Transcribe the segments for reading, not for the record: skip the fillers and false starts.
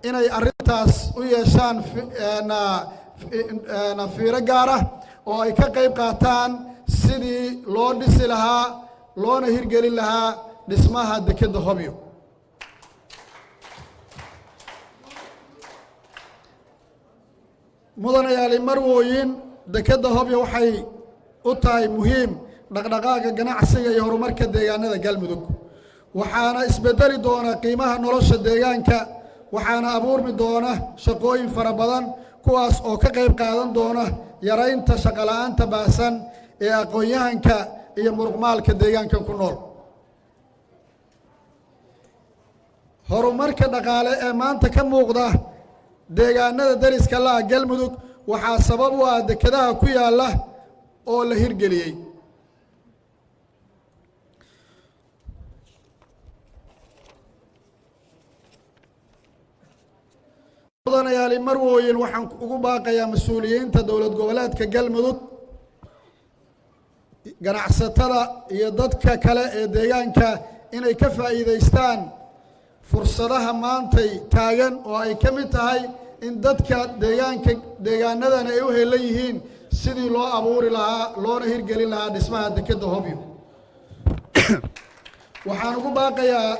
inay arrintaas u yeeshaan fiiro gaar ah oo ay ka qayb qaataan sidii loo dhisi lahaa loona hirgelin lahaa dhismaha dekedda Hobyo. mudanayaal marwooyin dekedda Hobyo waxay u tahay muhiim dhaqdhaqaaqa ganacsiga iyo horumarka deegaanada Galmudug waxaana isbedeli doona qiimaha nolosha deegaanka waxaana abuurmi doona shaqooyin fara badan kuwaas oo ka qayb qaadan doona yaraynta shaqo la'aanta baahsan ee aqoon-yahanka iyo muruqmaalka deegaanka ku nool. horumarka dhaqaale ee maanta ka muuqda deegaanada dariska la Galmudug waxaa sabab u ah dekedaha ku yaala oo la hirgeliyay. mudanayaal marwooyin waxaan ugu baaqayaa mas'uuliyiinta dowlad goboleedka Galmudug ganacsatada iyo dadka kale ee deegaanka inay ka faa'iideystaan fursadaha maantay taagan oo ay ka mid tahay in dadka deegaanadan ay u helan yihiin sidii loo abuuri lahaa loona hirgelin lahaa dhismaha dekedda Hobyo. waxaan ugu baaqayaa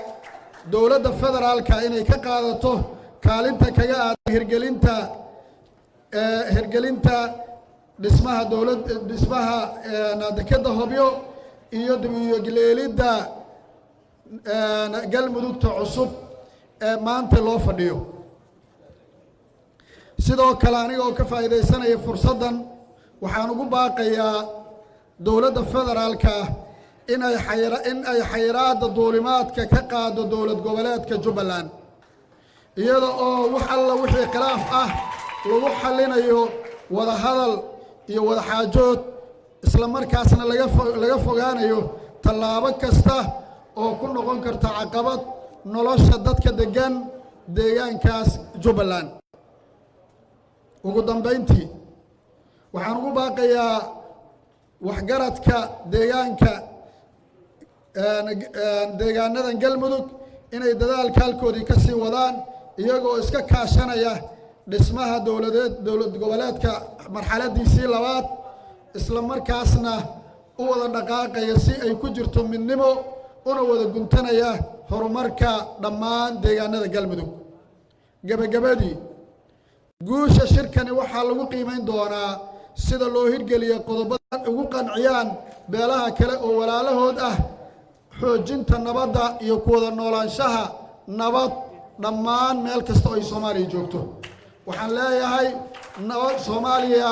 dowladda federaalka inay ka qaadato kaalinta kaga aadan hirgelinta dhismaha dekedda Hobyo iyo dib u eegidda Galmudugta cusub ee maanta loo fadhiyo. sidoo kale aniga oo ka faa'iideysanaya fursadan waxaan ugu baaqayaa dowladda federaalka in ay xayiraadda duulimaadka ka qaado dowlad goboleedka Jubbaland iyada oo wax alla wixii khilaaf ah lagu xalinayo wada hadal iyo wada xaajood isla markaasna laga fogaanayo tallaabo kasta oo ku noqon karta caqabad nolosha dadka degan deegaankaas Jubbaland. ugu dambeyntii waxaan ugu baaqayaa waxgaradka deegaanadan Galmudug inay dadaalka halkoodii ka sii wadaan iyagoo iska kaashanaya dhismaha dowlad goboleedka marxaladiisii labaad isla markaasna u wada dhaqaaqaya si ay ku jirto midnimo una wada guntanaya horumarka dhammaan deegaanada Galmudug. gabagabadii guusha shirkani waxaa lagu qiimeyn doonaa sida loo hirgeliyo qodobadan ugu qanciyaan beelaha kale oo walaalahood ah xoojinta nabadda iyo ku wada noolaanshaha nabad dhammaan meel kasta oo ay Soomaaliya joogto. waxaan leeyahay nabad Soomaaliya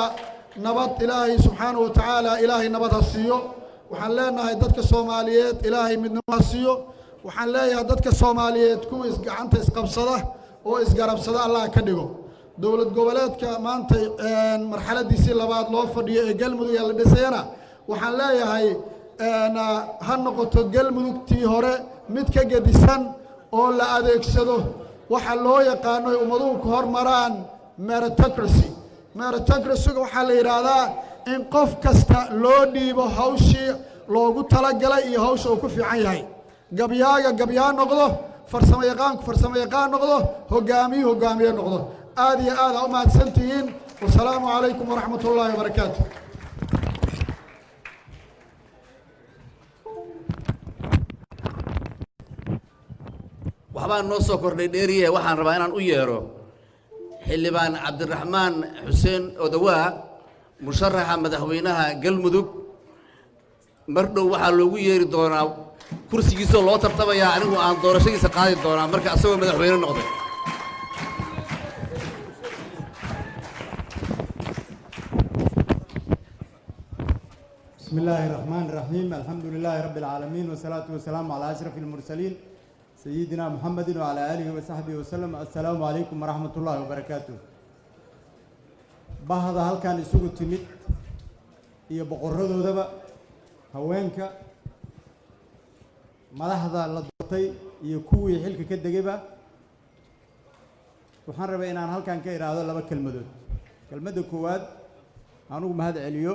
nabad ilaahay subxaanahu wa tacaala ilaahay nabad ha siiyo. waxaan leenahay dadka Soomaaliyeed ilaahay midnimo ha siiyo. waxaan leeyahay dadka Soomaaliyeed kuwa gacanta isqabsada oo isgarabsada Allah ka dhigo. dowlad goboleedka maanta marxaladiisii labaad loo fadhiyo ee Galmudug la dhisayna waxaan leeyahay ha noqoto Galmudugtii hore mid ka gedisan oo la adeegsado waxa loo yaqaan ay ummaduhu ku hormaraan meritocracy waxaa la yiraahdaa in qof kasta loo dhiibo hawshii loogu talagalay iyo hawsha uu ku fiican yahay. gabyaa noqdo farsamo yaqaan noqdo hogaamiye noqdo. aad iyo aad u mahadsantihiin. wassalaamu calaykum waraxmatullaahi wabarakaatu. waxbaan noo soo kordhay dheeriye waxaan rabaa inaan u yeero xildhibaan cabdiraxmaan xuseen odawaa musharaxa madaxweynaha Galmudug. mar dhow waxaa loogu yeeri doonaa kursigiisoo loo tartamayaa anigu aan doorashadiisa qaadi doonaa marka asagoo madaxweyne noqday. بسم الله الرحمن الرحيم الحمد لله رب العالمين والصلاة والسلام على أشرف المرسلين سيدنا محمد وعلى آله وصحبه وسلم. السلام عليكم ورحمة الله وبركاته. bahda halkan isugu timid iyo boqoradoodaba haweenka madaxda la doortay iyo kuwii xilka ka degayba waxaan rabaa inaan halkan ka iraado laba kelmadood. kelmadda koowaad anugu mahad celiyo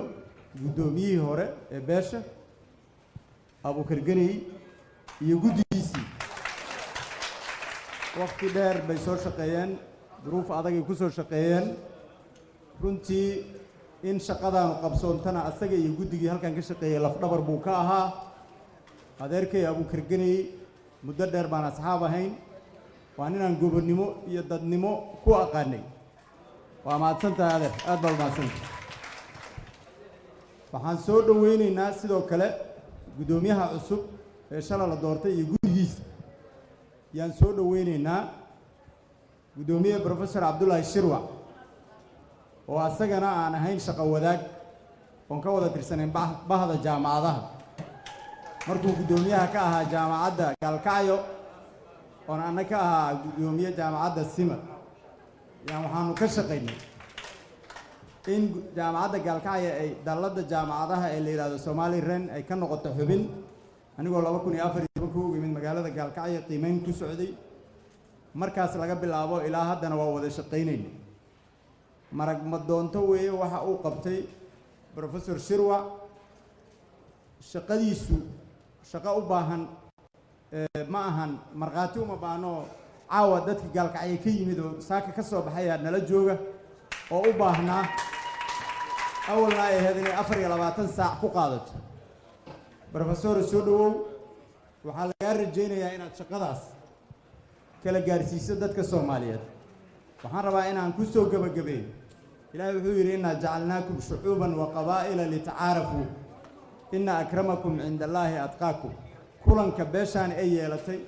guddoomiyihii hore ee beesha Abuukar Ganey iyo guddigiisii waqti dheer bay soo shaqeeyeen duruuf adagay ku soo shaqeeyeen runtii in shaqadaanu qabsoontana asaga iyo guddigii halkan ka shaqeeyay lafdhabar buu ka ahaa adeerkay Abuukar Ganey muddo dheer baan asxaab ahayn waa ninaan gobonnimo iyo dadnimo ku aqaanay waa mahadsantahay adeer aad baa mahadsantahay waxaan soo dhaweynaynaa sidoo kale gudoomiyaha cusub ee shalay la doortay iyo guddigiisa yaan soo dhaweynaynaa gudoomiye Professor Abdullahi Shirwa oo asagana aan ahayn shaqo wadaag oon ka wada tirsaneen bahda jaamacadaha markuu gudoomiyaha ka ahaa jaamacadda Gaalkacyo oon anna ka ahaa gudoomiye jaamacadda Simad yaan waxaanu ka shaqaynay in jaamacadda Gaalkacyo ay dalladda jaamacadaha ee la yiraahdo Somaliland ay ka noqoto xubin anigoo 2004 ku yimid magaalada Gaalkacyo qiimeyn ku socday markaas laga bilaabo ilaa haddana waa wada shaqaynaynay marag ma doonto weeye waxa uu qabtay Professor Shirwa shaqadiisu shaqo u baahan ma ahan marqaati uma baahno caawa dadka Gaalkacyo ka yimid oo saaka ka soo baxay nala jooga oo u baahnaa awalna ay ahayd inay 24 saac ku qaadato Professor soo dhawow waxaa laga rajaynayaa inaad shaqadaas kala gaarsiiso dadka Soomaaliyeed waxaan rabaa inaan ku soo gabagabeeyo ilaahay wuxuu yiri inna ja'alnaakum shu'uban wa qabaa'ila litacaarafu inna akramakum 'inda Allahi atqaakum kulanka beeshaan ay yeelatay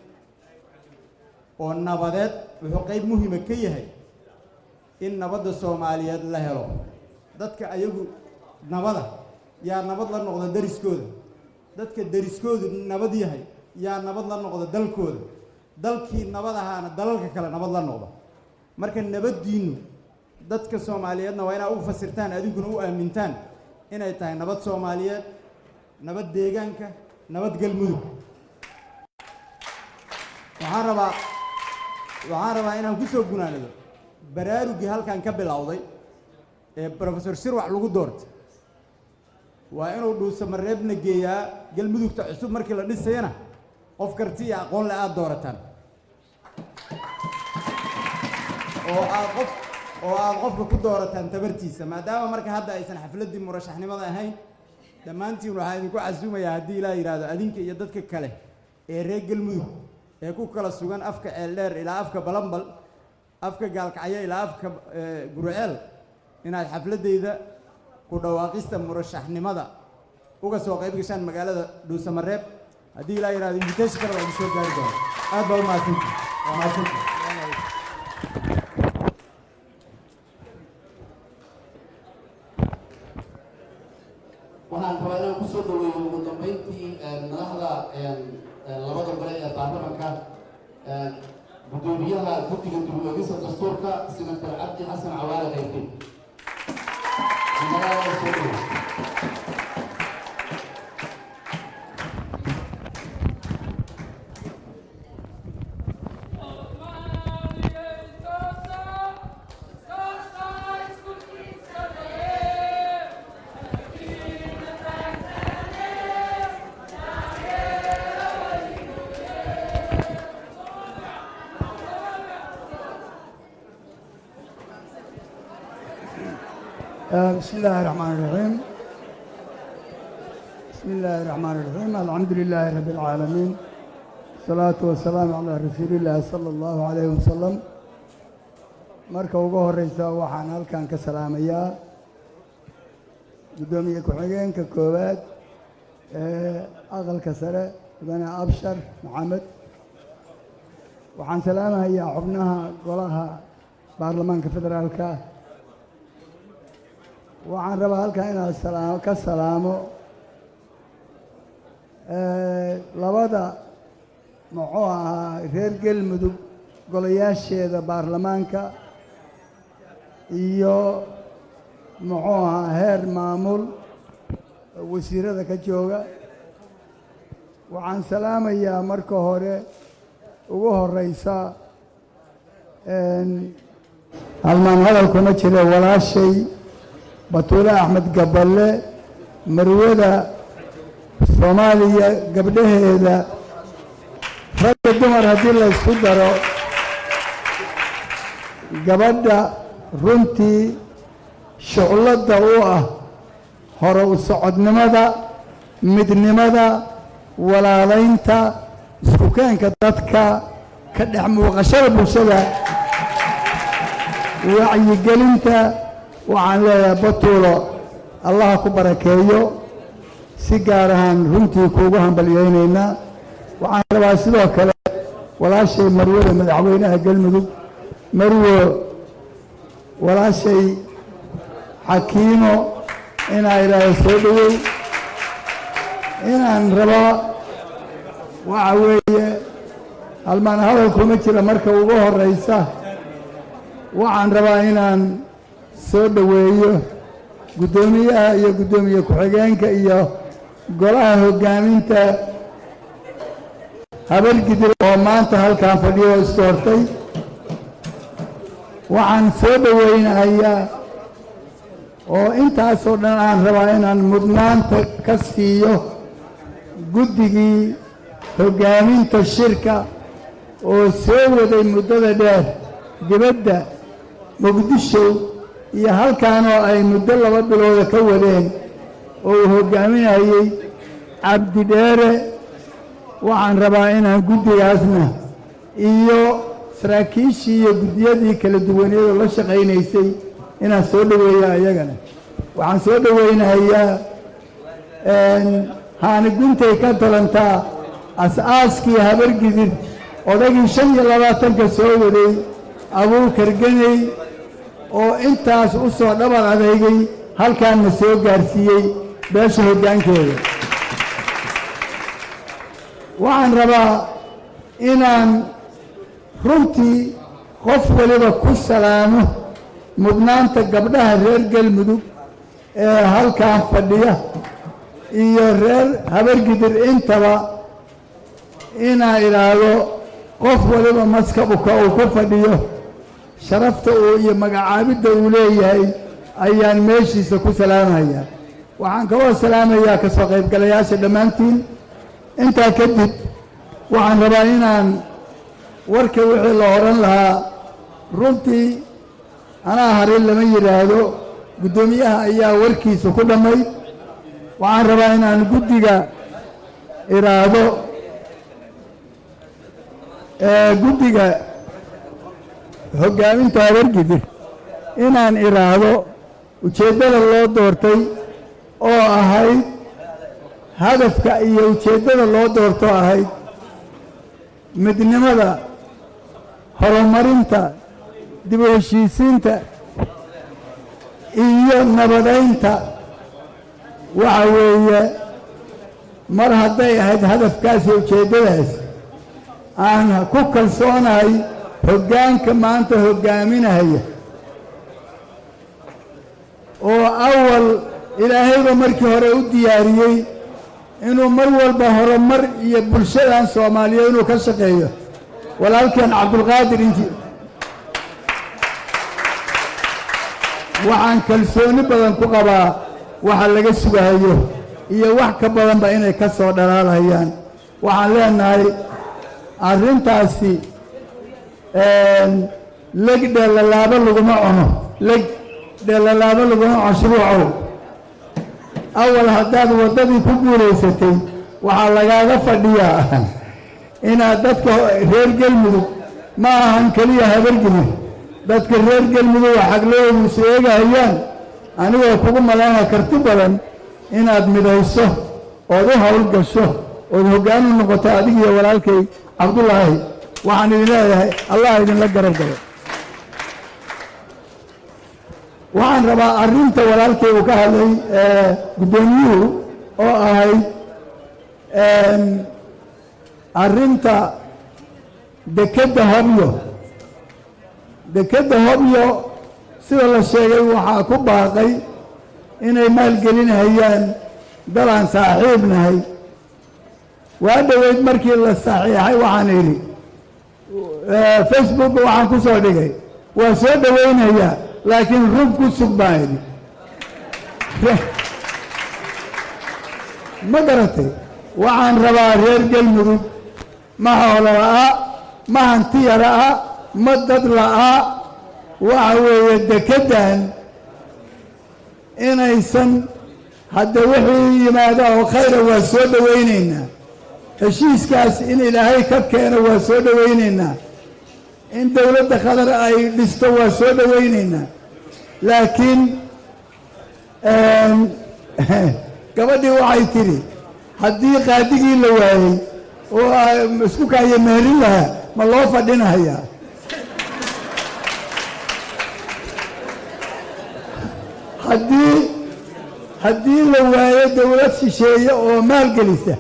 oo nabadeed wuxuu qayb muhiim ah ka yahay in nabadda Soomaaliyeed la helo dadka ayagu nabada yaa nabad la noqdo dariskooda dadka dariskoodu nabad yahay yaa nabad la noqdo dalkooda dalkii nabad ahaana dalalka kale nabad la noqdo marka nabadiinu dadka Soomaaliyeedna waa inaad u fasirtaan adinkuna u aamintaan inay tahay nabad Soomaaliyeed nabad deegaanka nabad galmudug waxaan rabaa inaan ku soo gunaanado baraarugii halkan ka bilowday ee Professor Shirwa lagu doortay waa inuu dhuusamareebna geeyaa galmudugta cusub markii la dhisayna qof karti iyo aqoon la aad doorataan oo aad qofka ku doorataan tabartiisa maadaama marka hadda aysan xafladii murashaxnimada ahayn dhammaantiin waxaa idinku casuumayaa haddii ilaa yidhaahdo adinka iyo dadka kale ee reer galmudug ee ku kala sugan afka ceeldheer ilaa afka balambal afka Gaalkacyo ilaa afka Gurceel inaad xafladeyda ku dhawaaqista murashaxnimada uga soo qayb gashaan magaalada Dhuusamareeb haddii ilaa yiraahdo invitation kale waa soo gaari doona aad baa u mahadsantahay waxaan rabaa inaan ku soo dhaweeyo ugu dambeyntii madaxda labada gole ee baarlamaanka gudoomiyaha guddiga dib u eegista dastuurka Senator Cabdi Xasan Cawaale Qaybin بسم الله الرحمن الرحيم بسم الله الرحمن الرحيم الحمد لله رب العالمين الصلاة والسلام على رسول الله صلى الله عليه وسلم marka ugu horeysa waxaan halkan ka salaamayaa gudoomiye ku-xigeenka koowaad ee aqalka sare mudane Abshar Maxamed waxaan salaamayaa xubnaha golaha baarlamaanka federaalka waxaan rabaa halkan inaan ka salaamo labada muxuu ahaa reer galmudug golayaasheeda baarlamaanka iyo muxuu ahaa heer maamul wasiirada ka jooga waxaan salaamayaa marka hore ugu horeysa halmaan hadalkuma jira walaashay Batuule Axmed Gaballe marwada Soomaaliya gabdhaheeda rag dumar haddii la isku daro gabadha runtii shucladda u ah hore u socodnimada midnimada walaalaynta isku keenka dadka ka dhex muuqashada bulshada wacyigelinta waxaan leeyahay batuulo allaha ku barakeeyo si gaar ahaan runtii kuugu hambalyaynaynaa waxaan rabaa sidoo kale walaashay marwada madaxweynaha galmudug marwo walaashay xakiimo inaa ilaahay soo dhowow inaan rabo waxa weeye halmaan hadal kuma jira marka ugu horraysa waxaan rabaa inaan soo dhoweeyo guddoomiyaha iyo guddoomiye ku-xigeenka iyo golaha hoggaaminta habargidir oo maanta halkaan fadhiyo oo isdoortay waxaan soo dhoweynayaa oo intaasoo dhan aan rabaa inaan mudnaanta ka siiyo guddigii hoggaaminta shirka oo soo waday muddada dheer dibadda muqdisho iyo halkaan oo ay muddo 2 bilooda ka wadeen oo uu hoggaaminayey cabdi dheere waxaan rabaa inaan guddigaasna iyo saraakiishii iyo guddiyadii kala duwaneedoo la shaqaynaysay inaan soo dhoweeya ayagana waxaan soo dhoweynayaa haani guntay ka talantaa as-aaskii habargidir odagii 25ka soo waday abuukar ganey oo intaas u soo dhabar adeygay halkaanna soo gaarsiiyey beesha hoggaankeeda waxaan rabaa inaan runtii qof waliba ku salaamo mudnaanta gabdhaha reer galmudug ee halkaan fadhiya iyo reer habargidir intaba inaa idhaahdo qof waliba maskabuka uu ku fadhiyo sharafta uu iyo magacaabidda uu leeyahay ayaan meeshiisa ku salaamayaa waxaan kaloo salaamayaa ka soo qaybgalayaasha dhammaantiin intaa kadib waxaan rabaa inaan warka wixii la odhan lahaa runtii anaa harin lama yidhaahdo guddoomiyaha ayaa warkiisa ku dhammayd waxaan rabaa inaan guddiga idhaahdo guddiga hoggaaminta habargidir inaan idhaahdo ujeeddada loo doortay oo ahayd hadafka iyo ujeeddada loo doorto ahayd midnimada horumarinta dib u heshiisiinta iyo nabadaynta waxa weeye mar hadday ahayd hadafkaas iyo ujeeddadaas aan ku kalsoonahay hoggaanka maanta hoggaaminaya oo awal ilaahayba markii hore u diyaariyey inuu mar walba horumar iyo bulshadan soomaaliyeed inuu ka shaqeeyo walaalkeen cabdulqaadir inti waxaan kalsooni badan ku qabaa waxa laga sugahayo iyo wax ka badanba inay ka soo dhalaalhayaan waxaan leenahay arrintaasi leg dheelalaabo laguma cuno leg dheelalaabo laguma cuno shuruucow awal haddaad waddadii ku guulaysatay waxaa lagaaga fadhiyaa inaad dadka reer galmudug ma ahan keliya habargidir dadka reer galmudug xagloodu is eegahayaan anigoo kugu malaynaa karti badan inaad midayso ood u hawl gasho ood hoggaan u noqoto adigiyo walaalkay cabdulaahi waxaan idin leeyahay allah idinla garab galo waxaan rabaa arrinta walaalkay uu ka hadlay guddoomiyuhu oo ahayd arrinta dekedda hobyo sida la sheegay waxaa ku baaqay inay maalgelinahayaan dalaan saaxiib nahay waa dhoweyd markii la saxiixay waxaan idhi facebook waxaan ku soo dhigay waa soo dhowaynayaa laakiin rub ku sug baan idhi ma garatay waxaan rabaa reer galmudug ma hoola la'a ma hanti yara'a ma dad la'a waxa weeye dekeddan inaysan hadda wixii yimaada oo khayra waa soo dhowaynaynaa heshiiskaas in ilaahay ka keeno waa soo dhowaynaynaa in dowladda qatar ay dhisto waa soo dhowaynaynaa laakiin gabadhii waxay tidhi haddii qaadigii la waayey oo isku kaayo meherin lahaa ma loo fadhinahayaa haddii la waayo dowlad shisheeye oo maalgelisa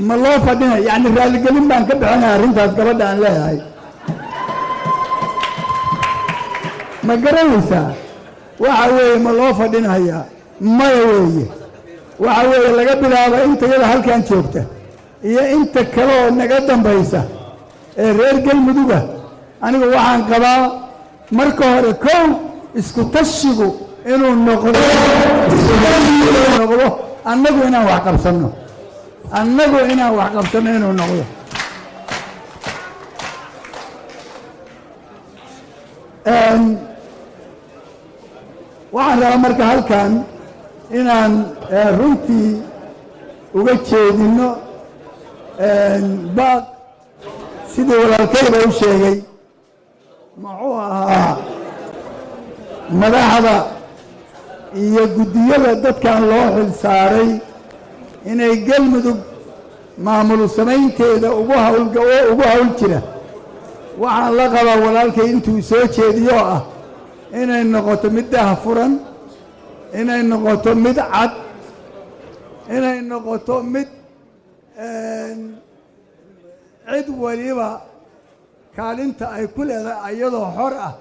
ma loo fadhinaya yacni raaligelin baan ka bixinaya arrintaas gabadha aan leeyahay ma garanaysaa waxa weeye ma loo fadhinayaa maya weeye waxa weeye laga bilaabo inta yada halkan joogta iyo inta kale oo naga dambaysa ee reer galmuduga anigu waxaan qabaa marka hore kow isku tashigu inuu noqdo annagu inaan wax qabsanno inuu noqdo waxaan rabaa marka halkan inaan runtii uga jeedino baaq sidii walaalkayba u sheegay muxuu ahaa madaxda iyo guddiyada dadkan loo xil saaray inay galmudug maamul samaynteeda ugu hawl jira waxaan la qabaa walaalkay intuu soo jeediyo ah inay noqoto mid daahfuran inay noqoto mid cad inay noqoto mid cid waliba kaalinta ay ku leedahay iyadoo xor ah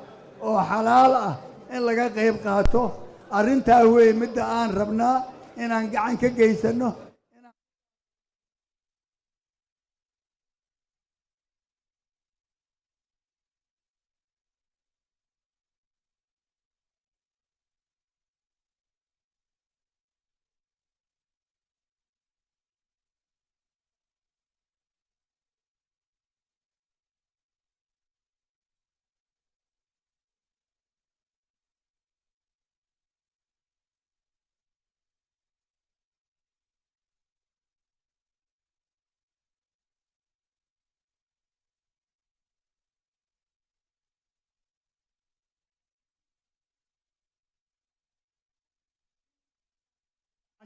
oo xalaal ah in laga qayb qaato arrintaa weeye midda aan rabnaa inaan gacan ka geysanno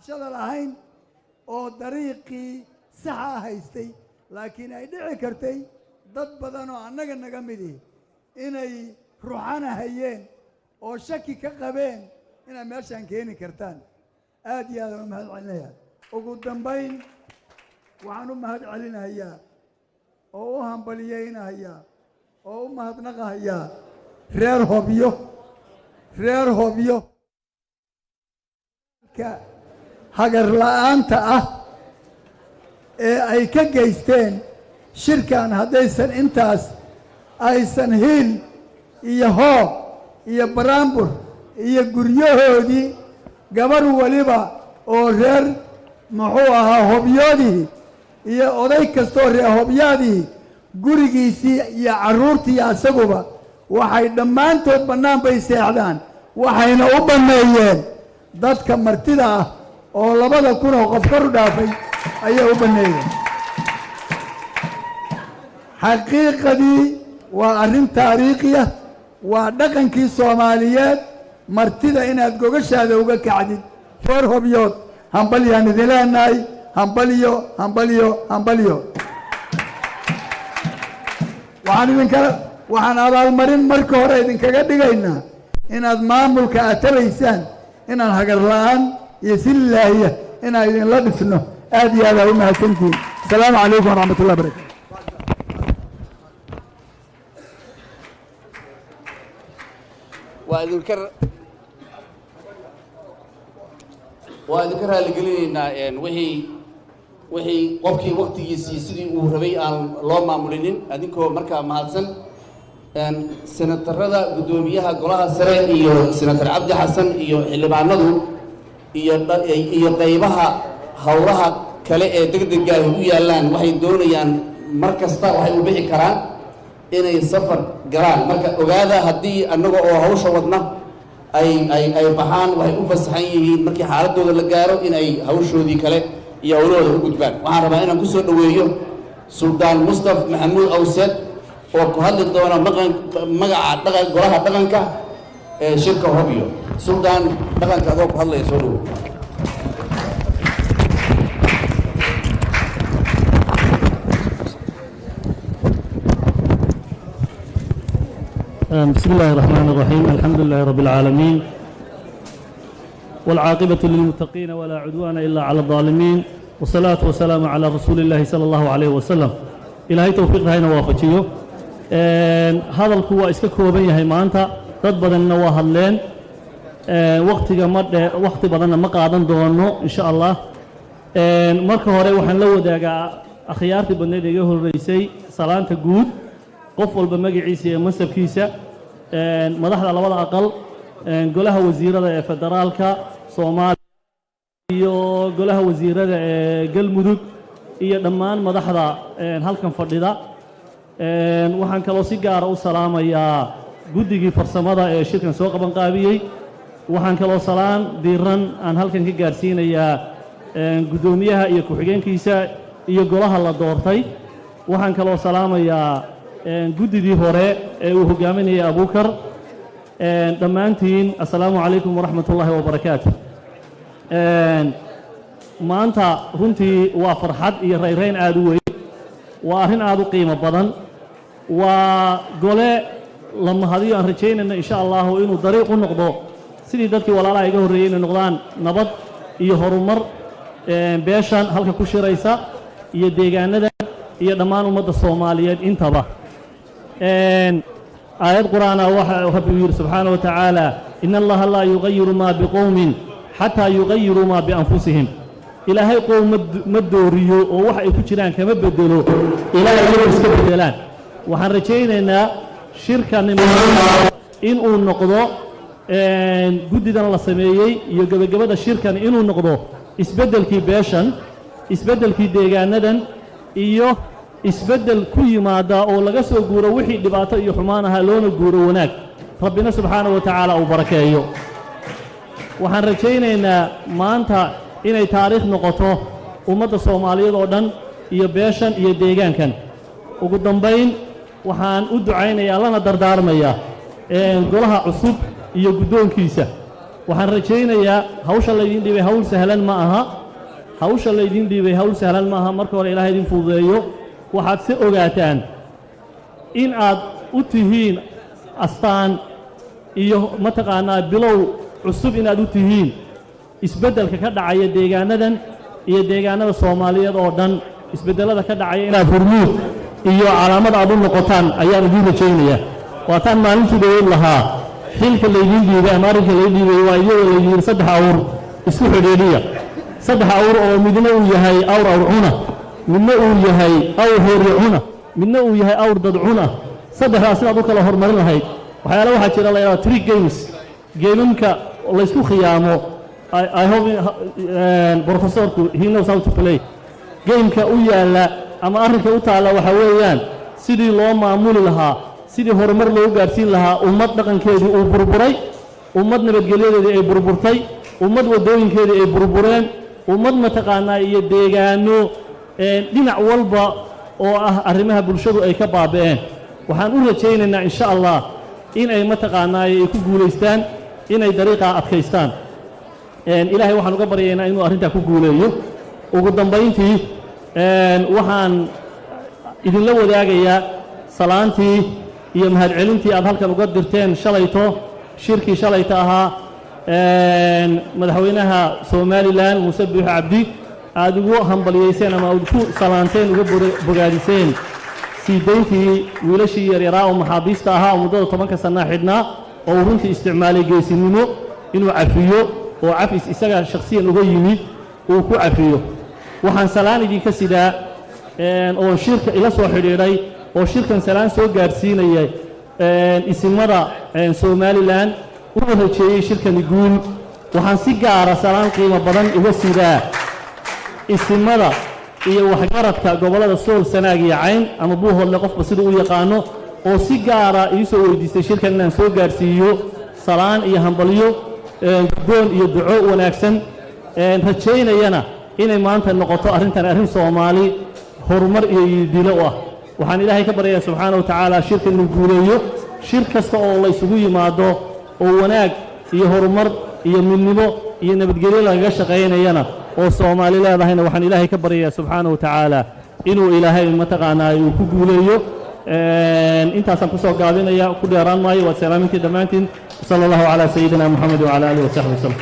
shada lahayn oo dariiqii saxa haystay laakiin ay dhici kartay dad badan oo annaga naga midi inay ruuxana hayeen oo shaki ka qabeen inaad meeshaan keeni kartaan aad iyo aad u mahad celinayaa ugu dambayn waxaan u mahad celinayaa oo u hambaliyeynayaa oo u mahadnaqahayaa reer hobyo hagar la'aanta ah ee ay ka geysteen shirkan haddaysan intaas aysan hiil iyo hoob iyo baraambur iyo guryahoodii gabar waliba oo reer muxuu ahaa hobyoodii iyo oday kastoo reer hobyaadii gurigiisii iyo carruurtii asaguba waxay dhammaantood bannaan bay seexdaan waxayna u banneeyeen dadka martida ah oo 2,000 oo qof kor u dhaafay ayaa u banneeyeen xaqiiqadii waa arrin taariikhiya waa dhaqankii soomaaliyeed martida inaad gogashaada uga kacdid reer hobyood hambalyaan idin leenahay hambalyo waxaan abaalmarin marka hore idinkaga dhigaynaa inaad maamulka aad tabaysaan inaan hagar la'aan iyo si lilaahiya inaan idinla dhisno aad iyo aad aa u mahadsantihiin asalaamu calaykum waraxmat ullahi barakatu waa idinka raaligelinaynaa wixii qofkii waqtigiisii sidii uu rabay aan loo maamulinin adinkoo markaa mahadsan senatarada guddoomiyaha golaha sare iyo senatar cabdi xasan iyo xildhibaanadu iyo qaybaha howlaha kale ee degdega ay u yaallaan waxay doonayaan mar kasta waxay u bixi karaan inay safar galaan marka ogaada haddii annaga oo hawsha wadna ay baxaan waxay u fasaxan yihiin markii xaaladooda la gaaro inay hawshoodii kale iyo howlahooda u gudbaan waxaan rabaa inaan ku soo dhoweeyo suldaan mustaf maxamuud awsed oo ku hadli doona magaca golaha dhaqanka ee shirka hobyo suldaan dhaqanka adoo ku hadlaya soo dhowo بسم الله الرحمن الرحيم الحمد لله رب العالمين والعاقبة للمتقين ولا عدوان إلا على الظالمين والصلاة والسلام على رسول الله صلى الله عليه وسلم إلهي توفيق هاينا وافجيو هذا القوة إسكاكو بيه هيمانتا dad badanna waa hadleen waqti badanna ma qaadan doono insha Allah marka hore waxaan la wadaagaa akhyaartii badneed iga horeysay salaanta guud qof walba magaciisa iyo masabkiisa madaxda labada aqal golaha wasiirada ee federaalka Soomaaliya iyo golaha wasiirada ee Galmudug iyo dhammaan madaxda halkan fadhida waxaan kaloo si gaar ah u salaamayaa guddigii farsamada ee shirkan soo qaban qaabiyay waxaan kaloo salaan diiran aan halkan ka gaarsiinayaa gudoomiyaha iyo ku-xigeenkiisa iyo golaha la doortay waxaan kaloo salaamayaa guddidii hore ee uu hogaaminayay Abuukar dhammaantiin assalaamu calaykum waraxmatullaahi wabarakaatu maanta runtii waa farxad iyo rayrayn aad u weyn waa arrin aad u qiimo badan waa gole la mahadiyo aan rajaynayna insha Allah inuu dariiq u noqdo sidii dadkii walaalaha iga horeeyay inay noqdaan nabad iyo horumar beeshan halka ku shiraysa iyo deegaanada iyo dhammaan ummadda Soomaaliyeed intaba aayad quraana waxa Rabbi yiri subhanahu wa ta'ala inna Allaha la yughayyiru ma biqawmin hatta yughayyiru ma bi anfusihim ilaahay qowm ma dooriyo oo wax ay ku jiraan kama bedelo ilaahay inuu iska bedelaan waxaan rajaynaynaa shirkan in uu noqdo guddidan la sameeyay iyo gabagabada shirkan inuu noqdo isbeddelkii beeshan isbeddelkii deegaanadan iyo isbeddel ku yimaada oo laga soo guuro wixii dhibaato iyo xumaan ahaa loona guuro wanaag rabbina subxaanahu wa tacaala uu barakeeyo waxaan rajaynaynaa maanta inay taariikh noqoto ummadda Soomaaliyeed oo dhan iyo beeshan iyo deegaankan ugu dambayn waxaan u ducaynayaa lana dardaarmayaa golaha cusub iyo guddoonkiisa waxaan rajaynayaa hawsha la idin dhibay hawl sahlan ma aha hawsha la idin dhibay hawl sahlan ma aha marka hore Ilaahay idin fududeeyo waxaad si ogaataan in aad u tihiin astaan iyo mataqaanaa bilow cusub inaad u tihiin isbeddelka ka dhacaya deegaanadan iyo deegaanada Soomaaliyeed oo dhan isbeddelada ka dhacaya inaad hormuud iyo calaamad aad u noqotaan ayaan idin rajaynayaa waataan maalintii dheer lahaa xilka la idin dhiibay amaarinka la idin dhiibay waa iyadoo la yiri 3 awr isku xidhiidhiya 3 awr oo midna uu yahay awr cuna midna uu yahay awr hoori cuna midna uu yahay awr dad cuna saddexdaas aad u kala hormarin lahayd waxyaalo waxa jira la yiraahdo 3 games geemamka la isku khiyaamo I hope professorku he knows how to play gameka u yaala ama arrinka u taala waxa weeyaan sidii loo maamuli lahaa sidii horumar loo gaarsiin lahaa ummad dhaqankeedii uu burburay ummad nabadgelyadeedii ay burburtay ummad wadooyinkeedii ay burbureen ummad mataqaanaa iyo deegaano dhinac walba oo ah arrimaha bulshadu ay ka baaba'een waxaan u rajaynaynaa insha Allah in ay mataqaanaa ay ku guuleystaan inay dariiqa adkaystaan ilaahay waxaan uga baryaynaa inuu arrinta ku guuleeyo ugu dambayntii waxaan idinla wadaagayaa salaantii iyo mahadcelintii aad halkan uga dirteen shalayto shirkii shalayta ahaa madaxweynaha Soomaaliland Muuse Biixi Cabdi aad ugu hambaliyeyseen ama aad ku salaanteen uga bogaadiseen siideyntii wiilashii yaryar oo maxaabiista ahaa oo muddada 10 sano xidhnaa oo runtii isticmaalay geesinimo inuu cafiyo oo cafis isaga shakhsiyan uga yimid uu ku cafiyo waxaan salaan idinka sidaa oo shirka ila soo xidhiidhay oo shirkan salaan soo gaarsiinayay isimada Soomaaliland uu rajeeyay shirkan guul waxaan si gaar ah salaan qiimo badan uga sidaa isimada iyo waxgaradka gobolada Sool Sanaag iyo Cayn ama Buuhoodle qofba sida uu yaqaano oo si gaara ii soo weydiistay shirkan inaan soo gaarsiiyo salaan iyo hambalyo guddoon iyo duco wanaagsan rajaynayana inay maanta noqoto arrintan arrin Soomaali horumar iyo dilo ah waxaan ilaahay ka baryayaa subxaanahu wa ta'aala shirkan inuu guuleeyo shir kasta oo la isugu yimaado oo wanaag iyo horumar iyo midnimo iyo nabadgelyo laga shaqeynayana oo Soomaali leedahayna waxaan ilaahay ka baryayaa subxaanahu wa ta'aala inuu ilaahay mataqaanaa uu ku guuleeyo intaasaan ku soo gaabinaya ku dheeraan maayo waa salaamintii dhammaantiin sallallahu ala sayyidina Muhammad wa ala alihi wa sahbihi wasallam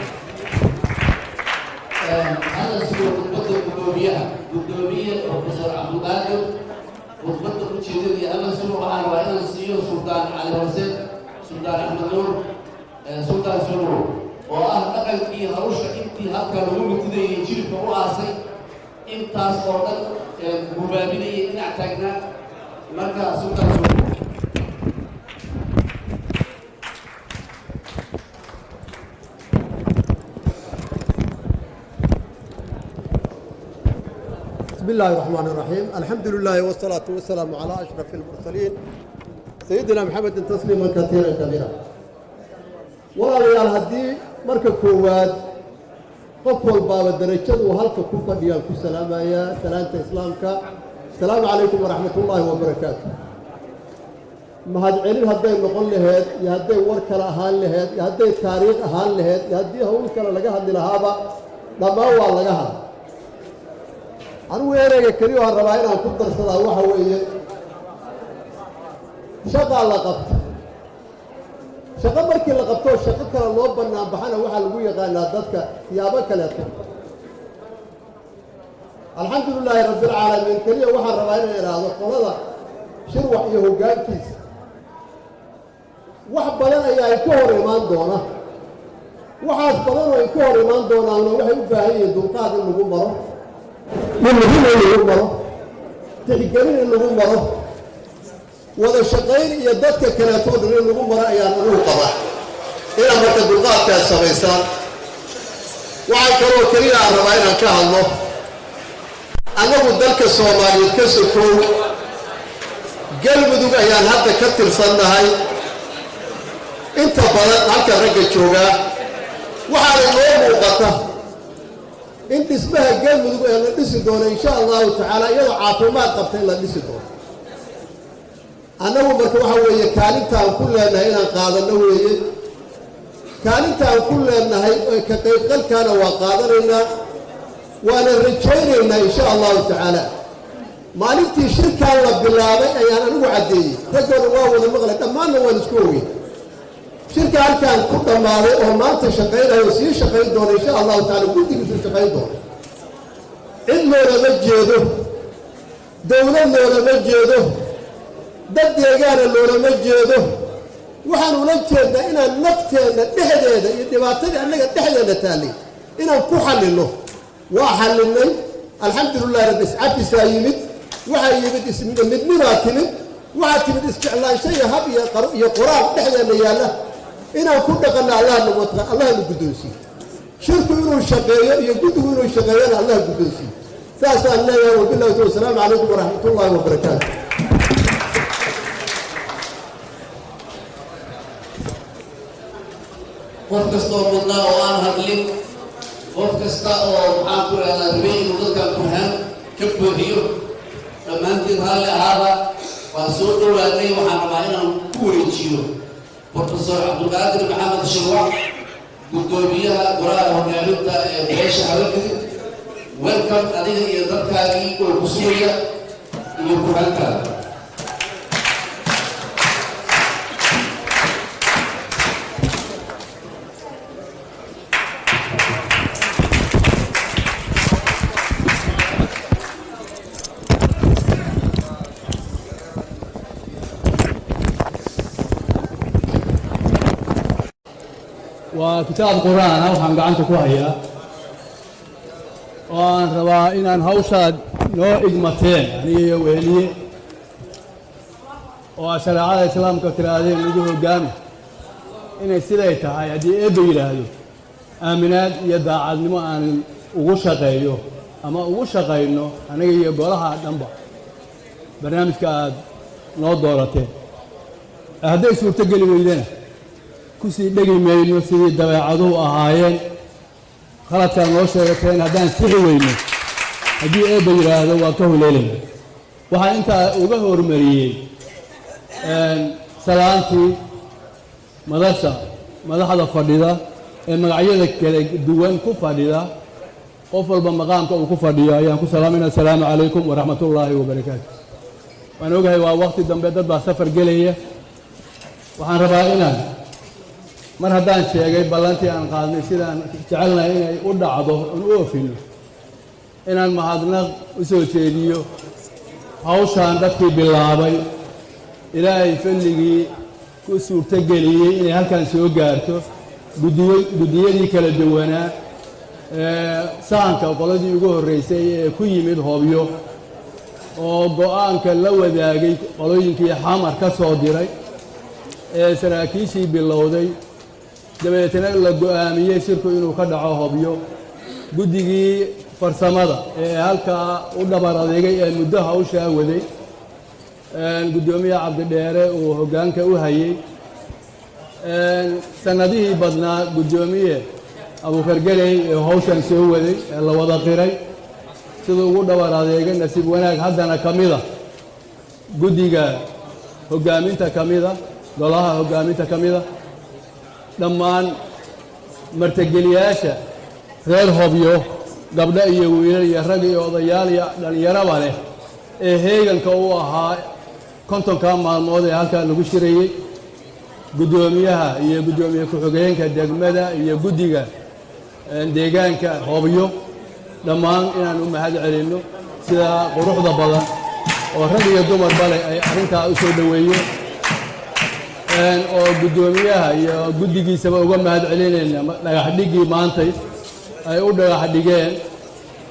gudoomiye professor Abdulqaadir khudbadda ku jeedinaya ama sidoo waxaan waa inaan siiyo Sultaan Cali Hussein Sultaan Ahmed Nuur Sultaan Sulu oo ah dhaqankii hawsha intii halka lagu mutidayay jilka u aasay intaas oo dhan gubaabinayay dhinac taagnaa marka Sultaan Sulu بسم الله الرحمن الرحيم الحمد لله والصلاة والسلام على أشرف المرسلين سيدنا محمد تسليما كثيرا كبيرا والله هدي مركب كواد قفل باب الدرجة وهلك كوفا ديال السلام يا سلامة إسلامك السلام عليكم ورحمة الله وبركاته ما هاد علم هدي نقول لهاد يهدي وركلا أهان لهاد يهدي تاريخ أهان لهاد يهدي هول كلا لقاها دي لهابا لما هو لقاها أنا ويرجع كريو هالرباين أنا كنت أرسلها وحوي شغال لقبت شغال بركي لقبته شغال كلا نوب بنا بحنا وحال ويا قال ذاتك يا بكلة الحمد لله رب العالمين كريو وحال رباين هذا قلنا شروع يهوجان كيس واحد بلنا يا يكور إيمان دونا واحد بلنا يكور إيمان دونا ونوحي بهاي دوقات النجوم مرة من مهم اللي مره تحققين اللي مره وهذا شقين يدتك كناتون اللي مره يعني هو طبعا إلى ما تدوقات كالسميسان وعكروا كرينا على ربعين كهالله أنا بدلك الصومالي كسكو قلب دوق أيان هذا كتر صنع هاي أنت بلد هلك رجع شوقا وحال اليوم وقته انت اسمها قلب لا ديسدون ان شاء الله تعالى يلا عافيمات قبتين لا ديسدون انا marka waxa weeye kaalintaan ku leenahay inaan qaadano weeye kaalintaan ku leenahay ka qayb galkana waa qaadanaynaa waana rajaynaynaa in sha Allah ta'ala maalintii shirkaan la bilaabay ayaan anigu cadeeyay ragooda waa wada maqlay dhammaanna waan isku ogeeyay shirka halkaan ku dhamaaday oo maanta shaqaynayo sii shaqayn doona insha Allah ta'ala guddigiisu shaqayn doona cid loolama jeedo dowlad loolama jeedo dad deegaana loolama jeedo waxaan ula jeednaa inaan nafteena dhexdeeda iyo dhibaatadii annaga dhexdeena taallay inaan ku xallino waa xallinay alxamdulilah rabbi iscafisaa yimid waxaa yimid midnibaa timid waxaa timid isjeclaansho iyo hab iyo quraan dhexdeena yaalla inaan ku dhaqanno allahna guddoonsiiyo shirku inuu shaqeeyo iyo guddigu inuu shaqeeyana allah guddoonsiiyo saasaan leeyahay wabillahi tawfiiq assalaamu calaykum waraxmatullaahi wabarakaatu qof kasta oo mudnaa oo aan hadlin qof kasta oo maxaan ku rahdaa rabay inuu dadkan burhaan ka buuxiyo dhammaantiin raalli ahaaba waan soo dhowaanay waxaan rabaa inaan ku wareejiyo professor Abdulqaadir Maxamed Shirwac gudoomiyaha golaha hogaaminta ee beesha Habargudud welcome adiga iyo dadkaagii oo ku sugaya iyo burhaankaada وكتاب قرآن وحن قعنت كوهيا وأن روا إن أن هوشاد نوع إجمتين يعني ويلي وشرع الإسلام كتر هذه الوجوه قام إن السيدة هاي هذه أبي هذه آمنات يدعى النمو أن وغشة غيره أما وغشة غيره أنا يبغى لها دنبا برنامج كاد نوع دورته hadday suurtogeli weydana kusii dhegi mayno sidii dabeecaduhu ahaayeen khaladkaan noo sheegateen haddaan sixi weyno haddii eebba yidhaahdo waan ka huleelayna waxaa intaa uga hormariyey salaantii madaxda fadhida ee magacyada kala duwan ku fadhida qof walba maqaamka uu ku fadhiyo ayaan ku salaamayna assalaamu calaykum waraxmatullaahi wabarakaatu waan ogahay waa waqti dambe dad baa safar gelaya waxaan rabaa inaan mar haddaan sheegay ballantii aan qaadnay sidaan jecelnahay inay u dhacdo oon u oofino inaan mahadnaq u soo jeediyo hawshaan dadkii bilaabay ilaahay falligii ku suurtogeliyey inay halkan soo gaarto guddiyadii kala duwanaa sahanka qoladii ugu horreysay ee ku yimid Hobyo oo go'aanka la wadaagay qolooyinkii xamar ka soo diray ee saraakiishii bilowday dabeetana la go'aamiyey shirku inuu ka dhaco Hobyo guddigii farsamada ee halkaa u dhabar adeegay ee muddo hawshaa waday guddoomiyaha Cabdidheere uu hoggaanka u hayay sanadihii badnaa guddoomiye Abuukar Galey ee hawshan soo waday ee la wada qiray sidoo ugu dhabar adeegay nasiib wanaag haddana kamida guddiga hoggaaminta kamida golaha hoggaaminta kamida dhammaan martigeliyaasha reer Hobyo gabdho iyo wiilal iyo rag iyo odayaal iyo dhalinyaraba leh ee heeganka u ahaa kontonka maalmood ee halkaa lagu shirayey guddoomiyaha iyo guddoomiye ku-xigeenka degmada iyo guddiga deegaanka Hobyo dhammaan inaan u mahad celinno sida quruxda badan oo rag iyo dumarba leh ay arrintaa u soo dhaweeyeen oo guddoomiyaha iyo guddigiisaba uga mahad celinayna dhagax dhigii maantay ay u dhagax dhigeen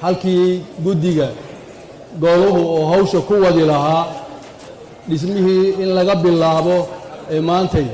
halkii guddiga goluhu oo hawsha ku wadi lahaa dhismihii in laga bilaabo ee maantay